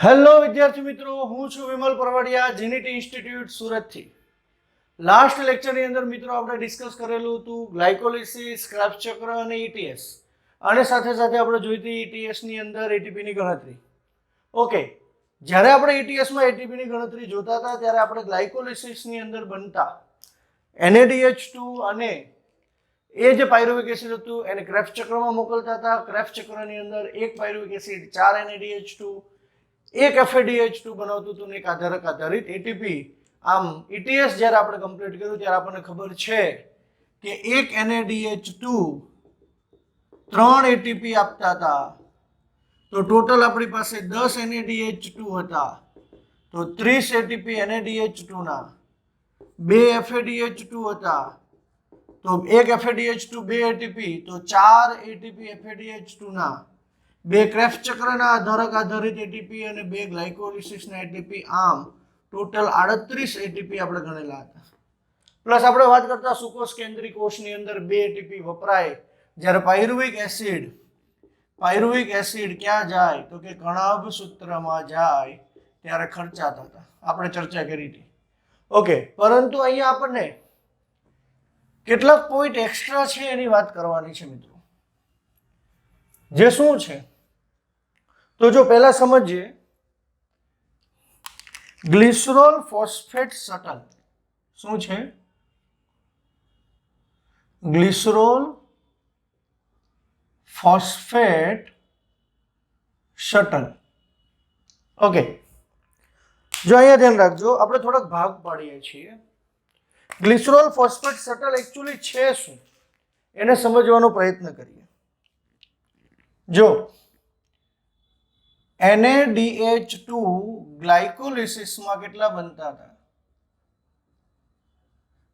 Hello વિદ્યાર્થી મિત્રો, હું છું વિમલ પરવાડિયા, જીનીટી ઇન્સ્ટિટ્યૂટ સુરતથી. લાસ્ટ લેક્ચરની અંદર મિત્રો આપણે ડિસ્કસ કરેલું હતું ગ્લાયકોલિસિસ, ક્રેબ્સ ચક્ર અને ઈટીએસ. અને સાથે સાથે આપણે જોઈ હતી ઈટીએસની અંદર એટીપીની ગણતરી. ઓકે, જ્યારે આપણે ઈટીએસમાં એટીપીની ગણતરી જોતા હતા ત્યારે આપણે ગ્લાયકોલિસિસની અંદર બનતા NADH2 અને એ જે પાયરુવિક એસિડ હતું એને ક્રેબ્સ ચક્રમાં મોકલતા હતા. ક્રેબ્સ ચક્રની અંદર એક પાયરુવિક એસિડ 4 NADH2 એક FADH2 બનાવતું હતું ને એક આધારક આધારિત એટીપી. આમ ETS જ્યારે આપણે કમ્પ્લીટ કર્યું ત્યારે આપણને ખબર છે કે એક NADH2 3 એટીપી આપતા હતા. તો ટોટલ આપણી પાસે 10 NADH2 હતા. તો 30 એટીપી NADH2 ના, 2 FADH2 હતા. તો એક FADH2 2 એટીપી, તો 4 એટીપી FADH2 ના, 2 ક્રેબ્સ ચક્રના આધારક આધારિત એટીપી અને 2 ગ્લાયકોલિસિસના એટીપી. આમ ટોટલ 38 એટીપી આપણે ગણેલા હતા. પ્લસ આપણે વાત કરતા સુકોષ કેન્દ્રીય કોષની અંદર 2 એટીપી વપરાય જ્યારે પાયરુવિક એસિડ ક્યાં જાય તો કે કણાભ સૂત્રમાં જાય ત્યારે ખર્ચાતા હતા. આપણે ચર્ચા કરી હતી. ઓકે, પરંતુ અહીંયા આપણને કેટલાક પોઈન્ટ એક્સ્ટ્રા છે એની વાત કરવાની છે મિત્રો. જે શું છે તો જો પહેલા સમજીએ, ગ્લિસરોલ ફોસ્ફેટ શટલ. શું છે? Glycerol phosphate shuttle. ઓકે, જો અહીંયા ધ્યાન રાખજો, આપણે થોડાક ભાગ પાડીએ છીએ. ગ્લિસરોલ ફોસ્ફેટ શટલ એકચ્યુઅલી છે શું એને સમજવાનો પ્રયત્ન કરીએ. જો NADH2 ગ્લાયકોલિસિસમાં કેટલા બનતા હતા?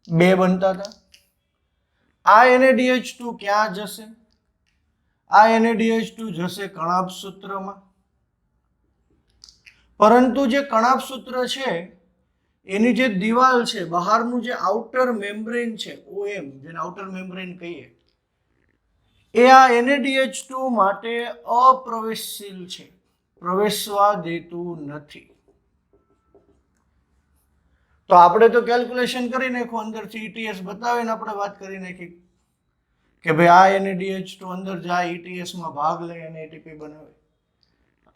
2 બનતા હતા. આ NADH2 ક્યાં જશે? આ NADH2 જશે કણાભ સૂત્રમાં. પરંતુ જે કણાભ સૂત્ર છે એની જે દિવાલ છે, બહારનું જે આઉટર મેમ્બ્રેન છે, OM જેને આઉટર મેમ્બ્રેન કહીએ, એ આ NADH2 માટે અપ્રવેશશીલ છે, પ્રવેશવા દેતું નથી. તો આપણે તો કેલ્ક્યુલેશન કરી નાખ્યું, અંદરથી ETS બતાવીને આપણે વાત કરી નાખી કે ભાઈ આ NADH2 અંદર જાય, ETS માં ભાગ લે અને એટીપી બનાવે.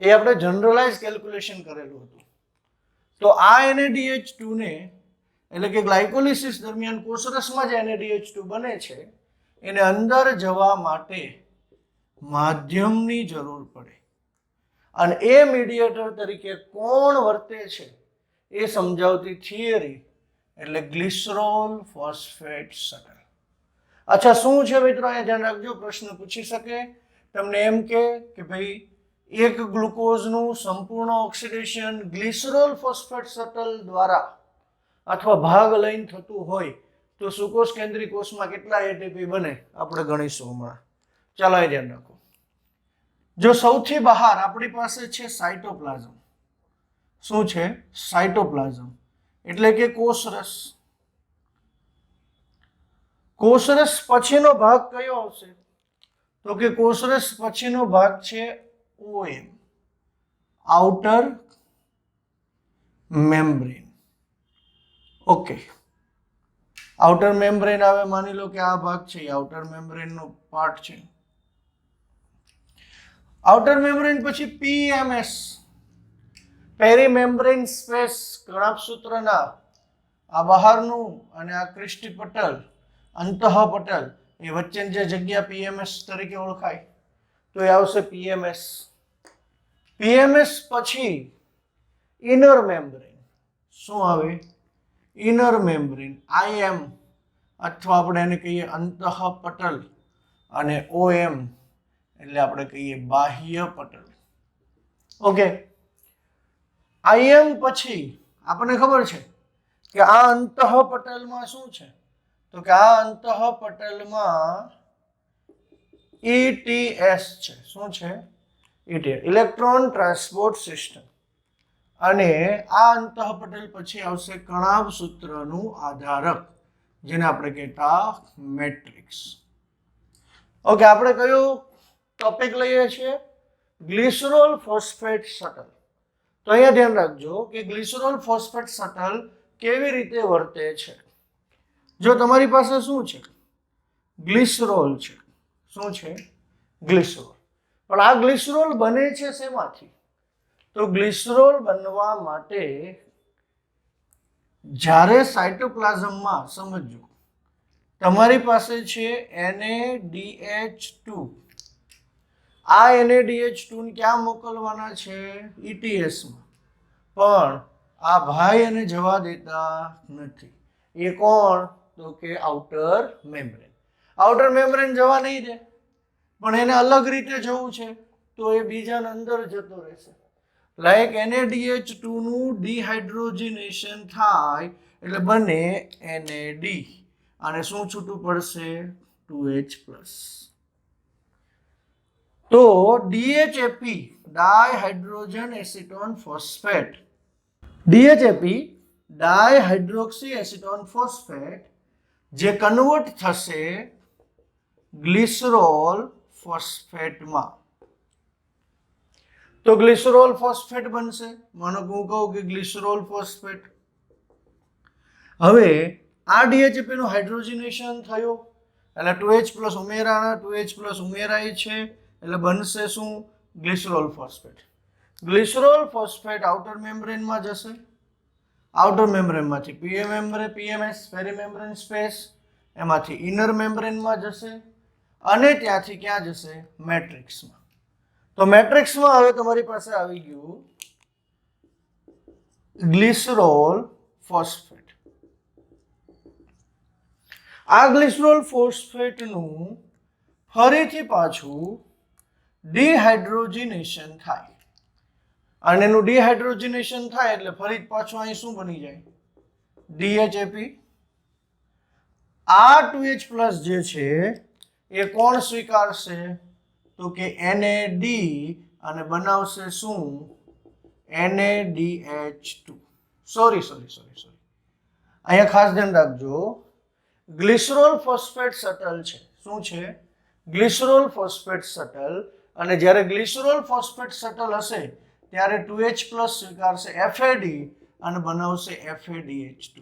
એ આપણે જનરલાઇઝ કેલ્ક્યુલેશન કરેલું હતું. તો આ NADH2 ને એટલે કે ગ્લાયકોલિસિસ દરમિયાન કોષરસમાં જે NADH2 બને છે એને અંદર જવા માટે માધ્યમની જરૂર પડે. અને એ મીડિયેટર તરીકે કોણ વર્તે છે એ સમજાવતી થિયરી એટલે ગ્લિસરોલ ફોસ્ફેટ શટલ. અચ્છા, શું છે મિત્રો? અહીંયા ધ્યાન રાખજો, પ્રશ્ન પૂછી શકે તમને એમ કે ભાઈ એક ગ્લુકોઝનું સંપૂર્ણ ઓક્સિડેશન ગ્લિસરોલ ફોસ્ફેટ શટલ દ્વારા અથવા ભાગ લઈને થતું હોય તો સુકોષ કેન્દ્રીય કોષમાં કેટલા એટીપી બને આપણે ગણીશું હમણાં. ચાલો એ ધ્યાન રાખો. જો સૌથી બહાર આપણી પાસે છે સાયટોપ્લાઝમ. શું છે? સાયટોપ્લાઝમ એટલે કે કોષરસ. કોષરસ પછીનો ભાગ કયો આવશે તો કે કોષરસ પછીનો ભાગ છે OM, outer membrane. Okay, outer membrane આવે, માની લો કે આ ભાગ છે એ આઉટર મેમ્બ્રેન નો પાર્ટ છે. આઉટર મેમ્બ્રેન પછી PMS, પેરીમેમ્બ્રેન સ્પેસ, કણાભ સૂત્રના આ બહારનું અને આ ક્રિસ્ટી પટલ, અંતઃપટલ, એ વચ્ચેની જે જગ્યા PMS તરીકે ઓળખાય તો એ આવશે PMS. PMS પછી ઇનર મેમ્બ્રેન. શું આવે? ઇનર મેમ્બ્રેન, IM અથવા આપણે એને કહીએ અંતઃપટલ, અને OM એટલે આપણે કહીએ બાહ્ય પટલ. ઓકે, IM પછી આપણને ખબર છે કે આ અંતઃપટલમાં શું છે તો કે આ અંતઃપટલમાં ETS છે. શું છે? ETS, electron transport system. અને આ અંતઃપટલ પછી આવશે કણાભ સૂત્રનું આધારક જેને આપણે કહેતા મેટ્રિક્સ. ઓકે, આપણે કયું ટોપિક લઈએ છીએ? Glycerol phosphate shuttle. તો અહીંયા ધ્યાન રાખજો કે ગ્લિસરોલ ફોસ્ફેટ શટલ કેવી રીતે વર્તે છે. જો તમારી પાસે શું છે, ગ્લિસરોલ છે. શું છે? ગ્લિસરોલ. પણ આ ગ્લિસરોલ બને છે શેમાંથી? તો ગ્લિસરોલ બનવા માટે જ્યારે સાયટોપ્લાઝમમાં સમજો તમારી પાસે છે NADH2. આ NADH2 ને ક્યાં મોકલવાના છે? ETSમાં. પણ આ ભાઈ એને જવા દેતા નથી. એ કોણ? તો કે આઉટર મેમ્બ્રેન. આઉટર મેમ્બ્રેન જવા નહીં દે, પણ એને અલગ રીતે જવું છે તો એ બીજાના અંદર જતો રહેશે. લાઈક NADH2 નું ડિહાઇડ્રોજનેશન થાય એટલે બને NAD અને શું છૂટું પડશે? 2H+. તો DHAP dihydrogen acetone phosphate, DHAP dihydroxy acetone phosphate જે કન્વર્ટ થશે ગ્લિસરોલ ફોસ્ફેટમાં. તો ગ્લિસરોલ ફોસ્ફેટ બનશે. માનો હું કહું કે ગ્લિસરોલ ફોસ્ફેટ. હવે આ DHAP નું હાઇડ્રોજનેશન થયું એટલે 2H+ ઉમેરાના, 2H+ ઉમેરાય છે એટલે બનશે શું? Glycerol phosphate. Glycerol phosphate outer મેમ્બ્રેનમાં જશે. આઉટર મેમ્બ્રેનમાંથી PMS પેરીમેમ્બ્રેન સ્પેસ, એમાંથી ઇનર મેમ્બ્રેનમાં જશે અને ત્યાંથી ક્યાં જશે? મેટ્રિક્સમાં. તો મેટ્રિક્સમાં હવે તમારી પાસે આવી ગયું ગ્લિસરોલ ફોસ્ફેટ. આ ગ્લિસરોલ ફોસ્ફેટનું ફરીથી પાછું ડિહાઇડ્રોજનેશન થાય અને એનું ડિહાઇડ્રોજનેશન થાય એટલે ફરી પાછું અહીં શું બની જાય? DHAP. આ 2H+ જે છે એ કોણ સ્વીકારશે? તો કે NAD અને બનાવશે શું? NADH2. સોરી અહીંયા ખાસ ધ્યાન રાખજો, ગ્લિસરોલ ફોસ્ફેટ શટલ છે. શું છે? Glycerol phosphate shuttle. અને જ્યારે ગ્લિસરોલ ફોસ્ફેટ શટલ હશે ત્યારે 2H+ સ્વીકારશે FAD અને બનાવશે FADH2.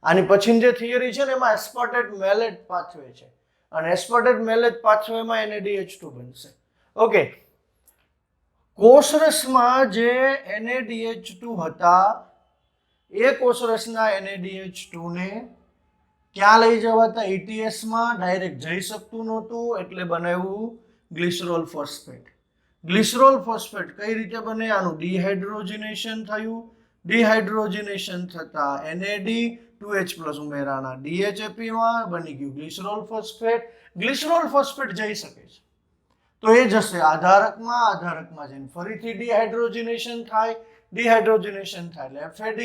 આની પછીની જે થિયરી છે ને એમાં એસ્પાર્ટેટ મેલેટ પાથવે છે અને એસ્પાર્ટેટ મેલેટ પાથવેમાં NADH2 બનશે. ઓકે. કોષરસમાં જે NADH2 હતા એ કોષરસના NADH2 ને ક્યાં લઈ જવાતા? ETSમાં ડાયરેક્ટ જઈ શકતું નહોતું એટલે બનાવ્યું ગ્લિસરોલ ફોસ્ફેટ. ગ્લિસરોલ ફોસ્ફેટ કઈ રીતે બને? આનું ડિહાઇડ્રોજનેશન થયું. ડિહાઇડ્રોજનેશન થતા NAD 2H+ ઉમેરાના DHAPમાં બની ગયું ગ્લિસરોલ ફોસ્ફેટ. ગ્લિસરોલ ફોસ્ફેટ જઈ શકે છે તો એ જશે આધારકમાં જઈને ફરીથી ડિહાઇડ્રોજનેશન થાય. ડિહાઇડ્રોજનેશન થાય એટલે FAD.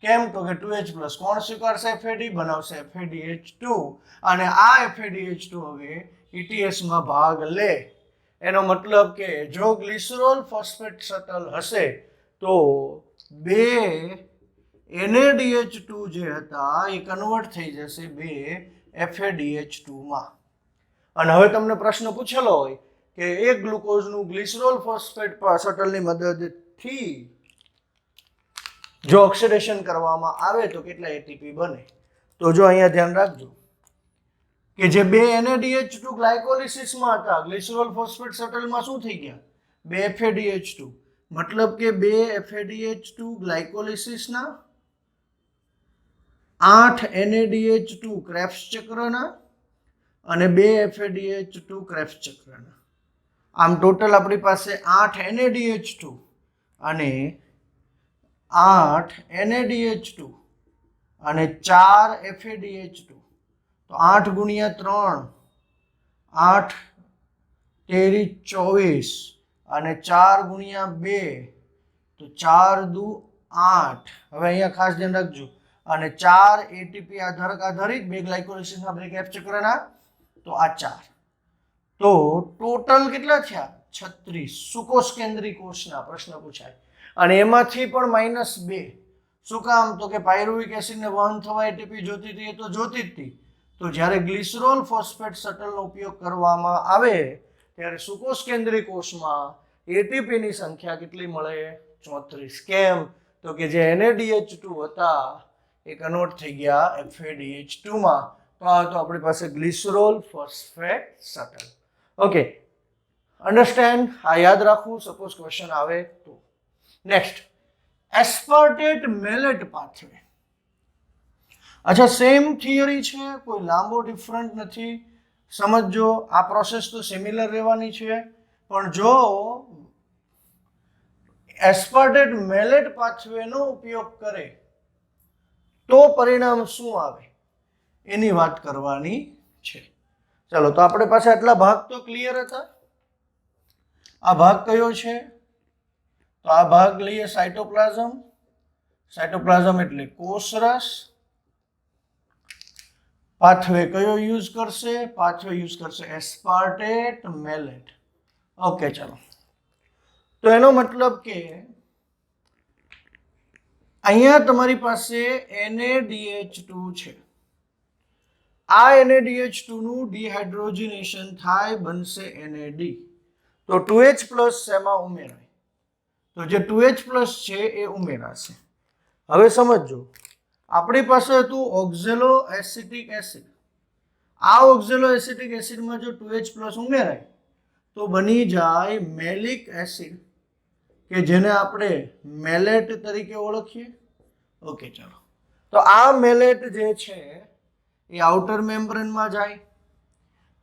કેમ? તો કે 2H+ કોણ સ્વીકારશે? FAD બનાવશે FADH2 અને આ FADH2 હવે ETSમાં ભાગ લે. એનો મતલબ કે જો ગ્લિસરોલ ફોસ્ફેટ શટલ હશે તો બે NADH2 જે હતા એ કન્વર્ટ થઈ જશે બે FADH2માં. અને હવે તમને પ્રશ્ન પૂછેલો હોય કે એક ગ્લુકોઝનું ગ્લિસરોલ ફોસ્ફેટ શટલની મદદથી જો ઓક્સિડેશન કરવામાં આવે તો કેટલા ATP બને? તો જો અહીંયા ધ્યાન રાખજો કે જે બે NADH2 ગ્લાયકોલિસિસમાં હતા ગ્લિસરોલ ફોસ્ફેટ શટલમાં શું થઈ ગયા? બે FADH2. મતલબ કે બે FADH2 ગ્લાયકોલિસિસના 8 NADH2 ક્રેબ્સ ચક્રના અને બે FADH2 ક્રેબ્સ ચક્રના. આમ ટોટલ આપણી પાસે 8 NADH2 અને 8 NADH2 અને 4 FADH2. તો 8 ગુણ્યા 3 8 તેરી 24 અને 4 ગુણ્યા 2 તો 4 દુ 8. હવે અહીંયા ખાસ ધ્યાન રાખજો અને 4 ATP આધારિત બે ગ્લાયકોલિસિસના બ્રેક એફ ચક્રના તો આ 4. તો ટોટલ કેટલા થયા? 36. સુકોષ કેન્દ્રી કોષના પ્રશ્ન પૂછાય અને એમાંથી પણ -2. શું કામ? તો કે પાયરુવિક એસિડને વહન થવા એટીપી જોતી હતી એ તો જોતી જ હતી. તો જ્યારે ગ્લિસરોલ ફોસ્ફેટ શટલનો ઉપયોગ કરવામાં આવે ત્યારે સુકોષ કેન્દ્રી કોષમાં એટીપીની સંખ્યા કેટલી મળે? 34. કેમ? તો કે જે NaDH2 હતા એ કન્વર્ટ થઈ ગયા FADH2 માં. તો આ તો આપણી પાસે glycerol phosphate shuttle. Okay, understand? આ યાદ રાખવું, સપોઝ ક્વેશ્ચન આવે તો. Next, aspartate malate pathway. અચ્છા, સેમ થિયરી છે, કોઈ લાંબો ડિફરન્ટ નથી. સમજો, આ પ્રોસેસ તો સિમિલર રહેવાની છે, પણ જો એસ્પાર્ટેટ મેલેટ પાથવેનો ઉપયોગ કરે તો પરિણામ શું આવે એની વાત કરવાની છે. ચાલો, તો આપણે પાસે આટલા ભાગ તો ક્લિયર હતા. આ ભાગ કયો છે? તો આ ભાગ લઈએ સાયટોપ્લાઝમ. સાયટોપ્લાઝમ એટલે કોષરસ. પાથવે કયો યુઝ કરશે? પાથવે યુઝ કરશે એસ્પાર્ટેટ મેલેટ. ઓકે, ચાલો. તો એનો મતલબ કે અહીંયા તમારી પાસે NaDH2 છે. આ NaDH2 નું ડિહાઇડ્રોજનેશન થાય, બનશે NAD. તો 2H પ્લસ શેમાં ઉમેરાય? તો જે 2H પ્લસ છે એ ઉમેરાશે. હવે સમજો, આપણી પાસે હતું ઓક્ઝેલો એસિટિક એસિડ. આ ઓક્ઝેલો એસિટિક એસિડમાં જો 2H પ્લસ ઉમેરાય તો બની જાય મેલિક એસિડ, કે જેને આપણે મેલેટ તરીકે ઓળખીએ. ઓકે, ચાલો. તો આ મેલેટ જે છે એ આઉટર મેમ્બ્રેનમાં જાય,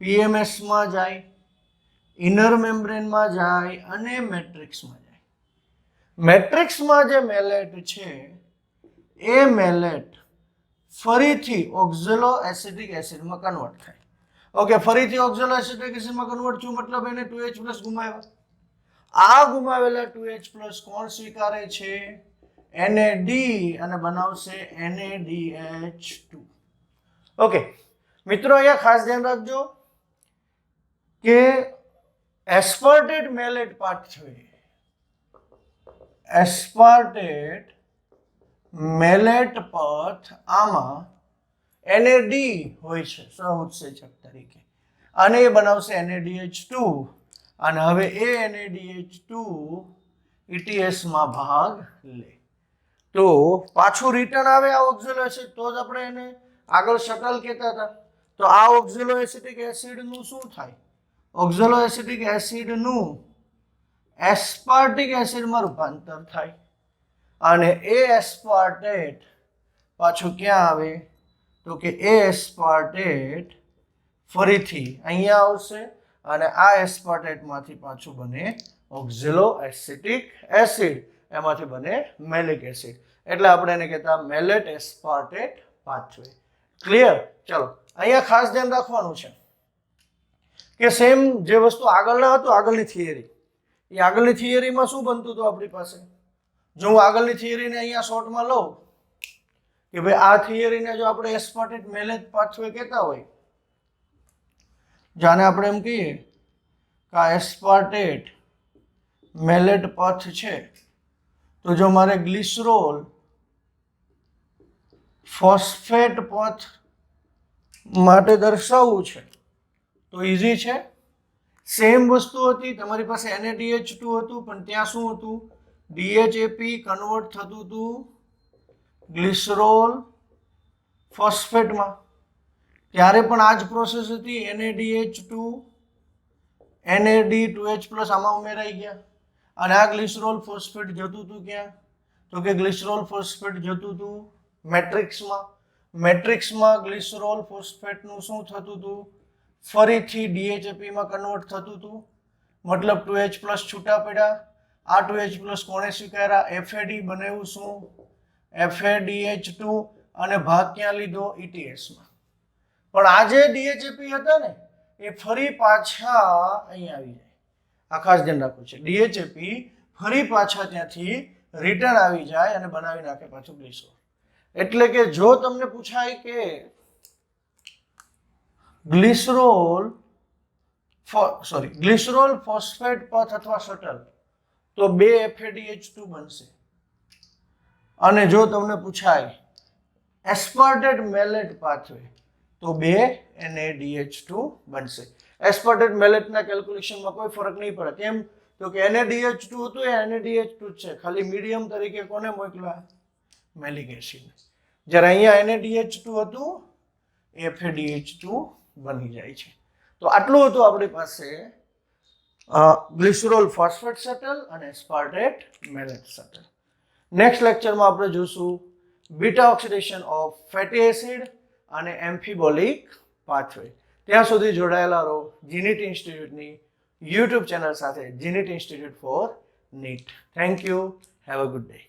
પીએમએસમાં જાય, ઇનર મેમ્બ્રેનમાં જાય અને મેટ્રિક્સમાં જાય. મેટ્રિક્સમાં જે મેલેટ છે એ મેલેટ ફરીથી ઓક્ઝેલો એસિટિક એસિડમાં કન્વર્ટ થાય. ઓકે, ફરીથી ઓક્ઝેલો એસિટિક એસિડમાં કન્વર્ટ થયું, મતલબ એને 2H પ્લસ ગુમાવ્યા. આ ગુમાવેલા 2H પ્લસ કોણ સ્વીકારે છે? NAD, અને બનાવશે NaDH2. ઓકે મિત્રો, અહીંયા ખાસ ધ્યાન રાખજો કે એસ્પાર્ટેટ મેલેટ પાથવે, એસ્પાર્ટેટ મેલેટ પથ, આમાં NAD હોય છે સહઉત્સેચક તરીકે, અને એ બનાવશે NaDH2. અને હવે એ NaDH2 ETS માં ભાગ લે તો પાછું રિટર્ન આવે આ ઓક્ઝેલો એસિડ, તો જ આપણે એને આગળ શટલ કહેતા હતા. તો આ ઓક્ઝેલો એસિટિક એસિડનું શું થાય? ઓક્ઝેલો એસિટિક એસિડનું એસ્પાર્ટિક એસિડમાં રૂપાંતર થાય, અને એ એસ્પાર્ટેટ પાછું ક્યાં આવે? તો કે એ એસ્પાર્ટેટ ફરીથી અહીંયા આવશે, અને આ એસ્પાર્ટેટમાંથી પાછું બને ઓક્ઝેલો એસિટિક એસિડ, એમાંથી બને મેલિક એસિડ. એટલે આપણે એને કહેતા મેલેટ એસ્પાર્ટેટ પાથવે. ક્લિયર? ચલો, અહીંયા ખાસ ધ્યાન રાખવાનું છે કે સેમ જે વસ્તુ આગળના હતું, આગળની થિયરી, એ આગળની થિયરીમાં શું બનતું હતું આપણી પાસે? જો હું આગળની થિયરીને અહીંયા શોર્ટમાં લઉં કે ભાઈ આ થિયરીને જો આપણે એસ્પાર્ટેટ મેલેટ પાથવે કહેતા હોય, જાને આપણે એમ કહીએ કે આ એસ્પાર્ટેટ મેલેટ પથ છે, તો જો મારે ગ્લિસરોલ ફોસ્ફેટ પથ માટે દર્શાવવું છે તો ઇઝી છે. સેમ વસ્તુ હતી, તમારી પાસે NaDH2 હતું, પણ ત્યાં શું હતું? DHAP કન્વર્ટ થતું હતું ગ્લિસરોલ ફોસ્ફેટમાં. ત્યારે પણ આ જ પ્રોસેસ હતી. NaDH2 NAD 2H પ્લસ આમાં ઉમેરાઈ ગયા, અને આ ગ્લિસરોલ ફોસ્ફેટ જતું હતું ક્યાં? તો કે ગ્લિસરોલ ફોસ્ફેટ જતું હતું મેટ્રિક્સમાં. મેટ્રિક્સમાં ગ્લિસરોલ ફોસ્ફેટનું શું થતું હતું? ફરીથી DHAPમાં કન્વર્ટ થતું હતું, મતલબ 2H પ્લસ છૂટા પડ્યા. આ 2H પ્લસ કોણે સ્વીકાર્યા? FAD બનાવ્યું શું? FADH2, અને ભાગ ક્યાં લીધો? ETSમાં. પણ આ જે DHAP હતા ને એ ફરી પાછા અહીંયા આવી જાય. આ ખાસ ધ્યાન રાખવું છે. DHAP ફરી પાછા ત્યાંથી રિટર્ન આવી જાય અને બનાવી નાખે પાછું ગ્લિસરોલ. એટલે કે જો તમને પૂછાય કે ગ્લિસરોલ ફોસ્ફેટ પથ અથવા શટલ, તો 2 FADH2 બનશે. અને જો તમને પૂછાય એસ્પાર્ટેટ મેલેટ પાથવે, તો 2 NaDH2 બનશે. એસ્પાર્ટેટ મેલેટના કેલ્ક્યુલેશનમાં કોઈ ફરક નહીં પડે. કેમ? તો કે NaDH2 હતું એ NaDH2 જ છે, ખાલી મીડિયમ તરીકે કોને મોકલ્યા? મેલિક એસિડ. જ્યારે અહીંયા NaDH2 હતું એ FADH2 બની જાય છે. તો આટલું હતું આપણી પાસે ગ્લિસરોલ ફોસ્ફેટ શટલ અને સ્પાર્ટેટ મેલેટ શટલ. નેક્સ્ટ લેક્ચરમાં આપણે જોશું beta oxidation of fatty acid અને એમ્ફીબોલિક પાથવે. ત્યાં સુધી જોડાયેલા રહો જીનીટ ઇન્સ્ટિટ્યૂટની યુટ્યુબ ચેનલ સાથે, જીનીટ institute for NEET. Thank you. Have a good day.